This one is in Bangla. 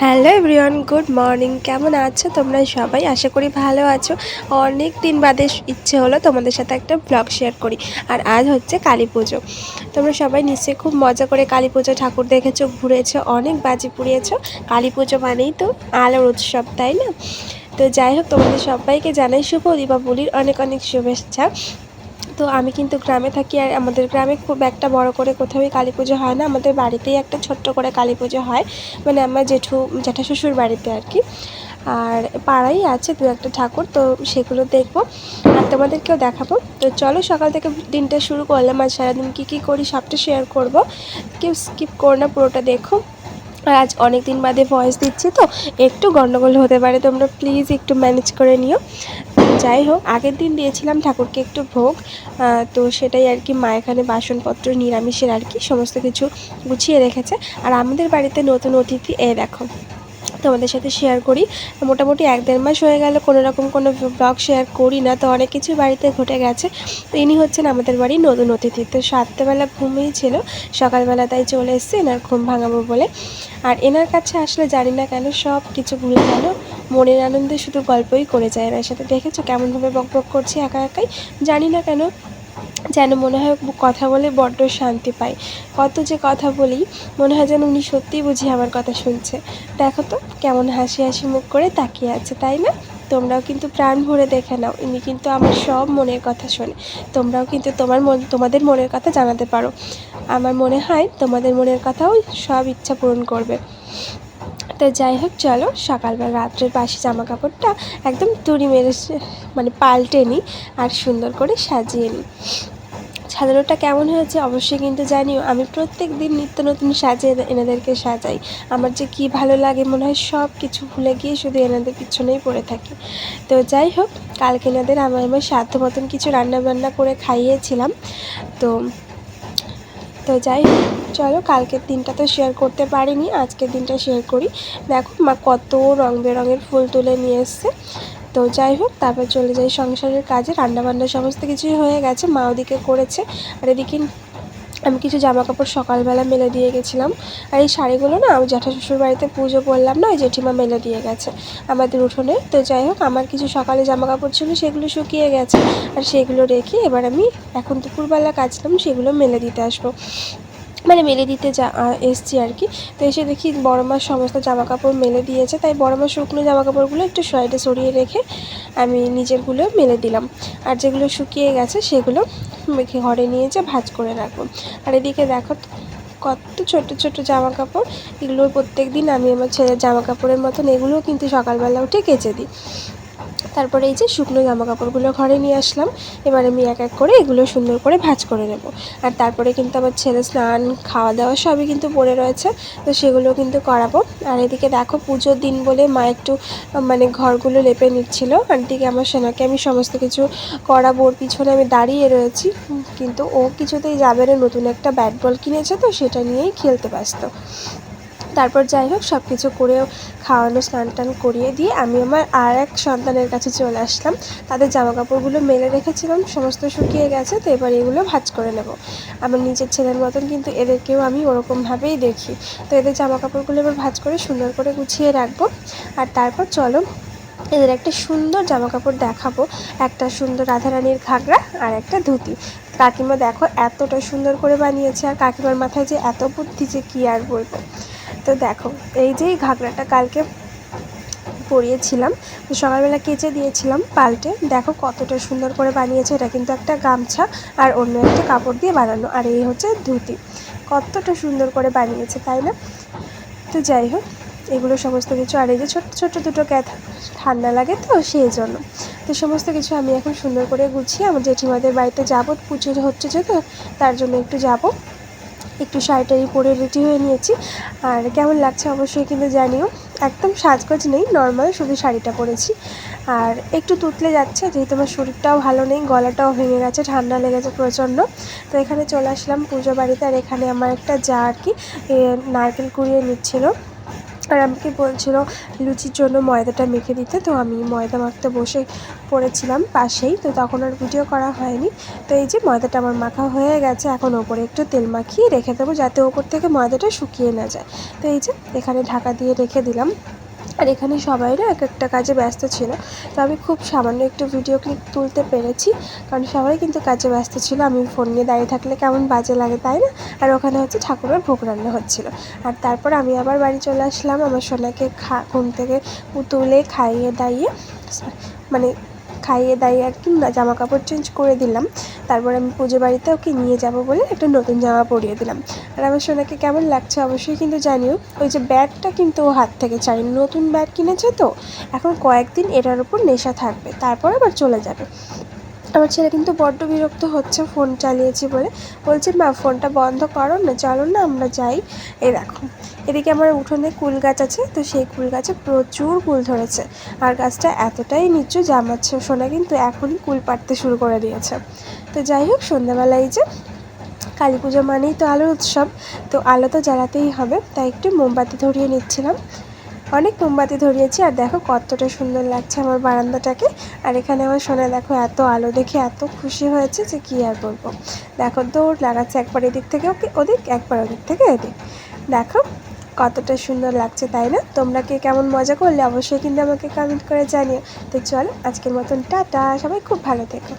Hello everyone, good morning. কেমন আছো তোমরা সবাই? আশা করি ভালো আছো। অনেক দিন বাদে ইচ্ছে হলো তোমাদের সাথে একটা ব্লগ শেয়ার করি। আর আজ হচ্ছে কালী পুজো। তোমরা সবাই নিশ্চয়ই খুব মজা করে কালী পুজো ঠাকুর দেখেছো, ঘুরেছো, অনেক বাজি পুড়িয়েছো। কালী পুজো মানেই তো আলোর উৎসব, তাই না? তো যাই হোক, তোমাদের সবাইকে জানাই শুভ দীপাবলির অনেক অনেক শুভেচ্ছা। তো আমি কিন্তু গ্রামে থাকি, আর আমাদের গ্রামে খুব একটা বড় করে কোথাওই কালী পুজো হয় না। আমাদের বাড়িতেই একটা ছোট্ট করে কালী পুজো হয়, মানে আমার জ্যাঠা শ্বশুর বাড়িতে আর কি। আর পাড়াই আছে দু একটা ঠাকুর, তো সেগুলো দেখবো আর তোমাদেরকেও দেখাবো। তো চলো, সকাল থেকে দিনটা শুরু করলাম। আর সারাদিন কী কী করি সবটা শেয়ার করব, কেউ স্কিপ করো না, পুরোটা দেখো। আর আজ অনেক দিন বাদে ভয়েস দিচ্ছি, তো একটু গন্ডগোল হতে পারে, তোমরা প্লিজ একটু ম্যানেজ করে নিও। যাই হোক, আগের দিন দিয়েছিলাম ঠাকুরকে একটু ভোগ, তো সেটাই আর কি। মা এখানে বাসনপত্র নিরামিষের আর কি সমস্ত কিছু গুছিয়ে রেখেছে। আর আমাদের বাড়িতে নতুন অতিথি দেখো, তোমাদের সাথে শেয়ার করি। মোটামুটি 1-1.5 মাস হয়ে গেল কোনো রকম কোনো ব্লগ শেয়ার করি না, তো অনেক কিছু বাড়িতে ঘটে গেছে। তো ইনি হচ্ছেন আমাদের বাড়ির নতুন অতিথি। তো 7টা বেলা ঘুমিয়ে ছিল, সকালবেলা তাই চলে এসছে এনার ঘুম ভাঙাবো বলে। আর এনার কাছে আসলে জানি না কেন সব কিছু ভুলে গেল, মনের আনন্দে শুধু গল্পই করে যায়। এনার সাথে দেখেছো কেমনভাবে বকবক করছি একা একাই, জানি না কেন, যেন মনে হয় কথা বলে বড্ড শান্তি পাই। কত যে কথা বলি, মনে হয় যেন উনি সত্যিই বুঝি আমার কথা শুনছে। দেখো তো কেমন হাসি হাসি মুখ করে তাকিয়ে আছে, তাই না? তোমরাও কিন্তু প্রাণ ভরে দেখে নাও, ইনি কিন্তু আমার সব মনের কথা শোনে। তোমরাও কিন্তু তোমাদের মনের কথা জানাতে পারো। আমার মনে হয় তোমাদের মনের কথাও সব ইচ্ছা পূরণ করবে। তো যাই হোক, চলো সকালবেলা রাত্রের বাসি জামা কাপড়টা একদম তুড়ি মেরে মানে পাল্টে নিই আর সুন্দর করে সাজিয়ে নিই। সাজানোটা কেমন হয়েছে অবশ্যই কিন্তু জানিও। আমি প্রত্যেক দিন নিত্য নতুন সাজিয়ে এনাদেরকে সাজাই। আমার যে কী ভালো লাগে, মনে হয় সব কিছু ভুলে গিয়ে শুধু এনাদের পিছনেই পড়ে থাকি। তো যাই হোক, কালকে এনাদের আমার সাধ্য মতন কিছু রান্নাবান্না করে খাইয়েছিলাম। তো তো যাই হোক, চলো কালকের দিনটা তো শেয়ার করতে পারিনি, আজকের দিনটা শেয়ার করি। দেখো মা কত রং বেরঙের ফুল তুলে নিয়ে এসছে। তো যাই হোক, তারপর চলে যাই সংসারের কাজে। রান্নাবান্না সমস্ত কিছুই হয়ে গেছে, মা ওদিকে করেছে। আর এদিকে আমি কিছু জামাকাপড় সকালবেলা মেলে দিয়ে গেছিলাম। আর এই শাড়িগুলো না, আমি জ্যাঠা শ্বশুর বাড়িতে পুজো করলাম না, ওই জেঠিমা মেলে দিয়ে গেছে আমাদের উঠোনে। তো যাই হোক, আমার কিছু সকালে জামাকাপড় ছিল, সেগুলো শুকিয়ে গেছে। আর সেগুলো রেখে এবার আমি এখন দুপুরবেলা কাচলাম, সেগুলো মেলে দিতে আসবো, মানে মেলে দিতে এসছি আর কি। তো এসে দেখি বড় মা সমস্ত জামাকাপড় মেলে দিয়েছে, তাই বড় মা শুকনো জামাকাপড়গুলো একটু সাইডে সরিয়ে রেখে আমি নিজেরগুলো মেলে দিলাম। আর যেগুলো শুকিয়ে গেছে সেগুলো মেখে ঘরে নিয়ে যেয়ে ভাঁজ করে রাখবো। আর এদিকে দেখো কত ছোট ছোট জামা কাপড়, এগুলো প্রত্যেক দিন আমি আমার ছেলের জামা কাপড়ের মতন এগুলোও কিন্তু সকালবেলা উঠে কেচে দিই। তারপরে এই যে শুকনো জামা কাপড়গুলো ঘরে নিয়ে আসলাম, এবার আমি এক এক করে এগুলো সুন্দর করে ভাঁজ করে নেব। আর তারপরে কিন্তু আমার ছেলে স্নান খাওয়া দাওয়া সবই কিন্তু পড়ে রয়েছে, তো সেগুলো কিন্তু করাবো। আর এদিকে দেখো পুজোর দিন বলে মা একটু মানে ঘরগুলো লেপে নিচ্ছিল, আর এদিকে আমার সোনাকে আমি সমস্ত কিছু করাবো, ওর পিছনে আমি দাঁড়িয়ে রয়েছি। কিন্তু ও কিছুতেই যাবে না, নতুন একটা ব্যাট বল কিনেছে, তো সেটা নিয়েই খেলতে ব্যস্ত। তারপর যাই হোক, সব কিছু করেও খাওয়ানো স্নান টান করিয়ে দিয়ে আমি আমার আর এক সন্তানের কাছে চলে আসলাম। তাদের জামা কাপড়গুলো মেলে রেখেছিলাম, সমস্ত শুকিয়ে গেছে, তো এবার এগুলো ভাঁজ করে নেব। আমার নিজের ছেলের মতন কিন্তু এদেরকেও আমি ওরকমভাবেই দেখি। তো এদের জামা কাপড়গুলো এবার ভাঁজ করে সুন্দর করে গুছিয়ে রাখবো। আর তারপর চলো এদের একটা সুন্দর জামা কাপড় দেখাবো, একটা সুন্দর রাধারানীর ঘাগরা আর একটা ধুতি। কাকিমা দেখো এতটা সুন্দর করে বানিয়েছে, আর কাকিমার মাথায় যে এত বুদ্ধি যে কী আর বলবো। তো দেখো, এই যে ঘাগরাটা কালকে পরিয়েছিলাম, তো সকালবেলা কেচে দিয়েছিলাম পাল্টে, দেখো কতটা সুন্দর করে বানিয়েছে। এটা কিন্তু একটা গামছা আর অন্য একটা কাপড় দিয়ে বানানো। আর এই হচ্ছে ধুতি, কতটা সুন্দর করে বানিয়েছে, তাই না? তো যাই হোক, এগুলো সমস্ত কিছু। আর এই যে ছোট্ট ছোট্ট দুটো ক্যাথা, ঠান্ডা লাগে তো সেই জন্য। তো সমস্ত কিছু আমি এখন সুন্দর করে গুছিয়ে আমার জেঠিমাদের বাড়িতে যাবো, পুজো হচ্ছে যে, তো তার জন্য একটু যাব। একটু শাড়ি টাড়ি পরে রেডি হয়ে নিয়েছি। আর কেমন লাগছে অবশ্যই কিন্তু জানিও। একদম সাজগোজ নেই, নর্মাল শুধু শাড়িটা পরেছি। আর একটু তুতলে যাচ্ছে, যেহেতু আমার শরীরটাও ভালো নেই, গলাটাও ভেঙে গেছে, ঠান্ডা লেগেছে প্রচণ্ড। তো এখানে চলে আসলাম পুজো বাড়িতে। আর এখানে আমার একটা যা আর কি নারকেল কুড়িয়ে নিচ্ছিল। আর আমাকে বলছিল লুচির জন্য ময়দাটা মেখে দিতে, তো আমি ময়দা মাখতে বসে পড়েছিলাম পাশেই, তো তখন আর ভিডিও করা হয়নি। তো এই যে ময়দাটা আমার মাখা হয়ে গেছে, এখন ওপরে একটু তেল মাখিয়ে রেখে দেবো যাতে ওপর থেকে ময়দাটা শুকিয়ে না যায়। তো এই যে এখানে ঢাকা দিয়ে রেখে দিলাম। আর এখানে সবাইরা এক একটা কাজে ব্যস্ত ছিল, তো আমি খুব সামান্য একটু ভিডিও ক্লিপ তুলতে পেরেছি, কারণ সবাই কিন্তু কাজে ব্যস্ত ছিল। আমি ফোন নিয়ে দাঁড়িয়ে থাকলে কেমন বাজে লাগে, তাই না? আর ওখানে হচ্ছে ঠাকুরের ভোগ রান্না হচ্ছিল। আর তারপর আমি আবার বাড়ি চলে আসলাম, আমার সোনাকে ঘুম থেকে তুলে খাইয়ে দাইয়ে, মানে খাইয়ে দাইয়ে আর কি জামা কাপড় চেঞ্জ করে দিলাম। তারপর আমি পুজো বাড়িতে ওকে নিয়ে যাব বলে একটা নতুন জামা পরিয়ে দিলাম। আর আমার সোনাকে কেমন লাগছে অবশ্যই কিন্তু জানিও। ওই যে ব্যাগটা কিন্তু ও হাত থেকে ছাড়েনি, নতুন ব্যাগ কিনেছে তো, এখন কয়েকদিন এটার উপর নেশা থাকবে, তারপর আবার চলে যাবে। আমার ছেলে কিন্তু বড্ড বিরক্ত হচ্ছে ফোন চালিয়েছি বলে, বলছে মা ফোনটা বন্ধ করো না, চলো না আমরা যাই। এই দেখো এদিকে আমার উঠোনে কুল গাছ আছে, তো সেই কুল গাছে প্রচুর কুল ধরেছে। আর গাছটা এতটাই নিচু যে আমার সোনা কিন্তু এখনই কুল পাড়তে শুরু করে দিয়েছে। তো যাই হোক, সন্ধ্যাবেলায় যে কালী পুজো মানেই তো আলোর উৎসব, তো আলো তো জ্বালাতেই হবে, তাই একটু মোমবাতি ধরিয়ে নিচ্ছিলাম। অনেক মোমবাতি ধরিয়েছি, আর দেখো কতটা সুন্দর লাগছে আমার বারান্দাটাকে। আর এখানে আমার সোনা দেখো এত আলো দেখে এত খুশি হয়েছে যে কী আর বলবো। দেখো দৌড় লাগাচ্ছে, একবার এদিক থেকে ওকে ওদিক, একবার ওদিক থেকে এদিক। দেখো কতটা সুন্দর লাগছে, তাই না? তোমরা কে কেমন মজা করলে অবশ্যই কিন্তু আমাকে কমেন্ট করে জানিও। তো চলো আজকের মতন টাটা, সবাই খুব ভালো থেকো।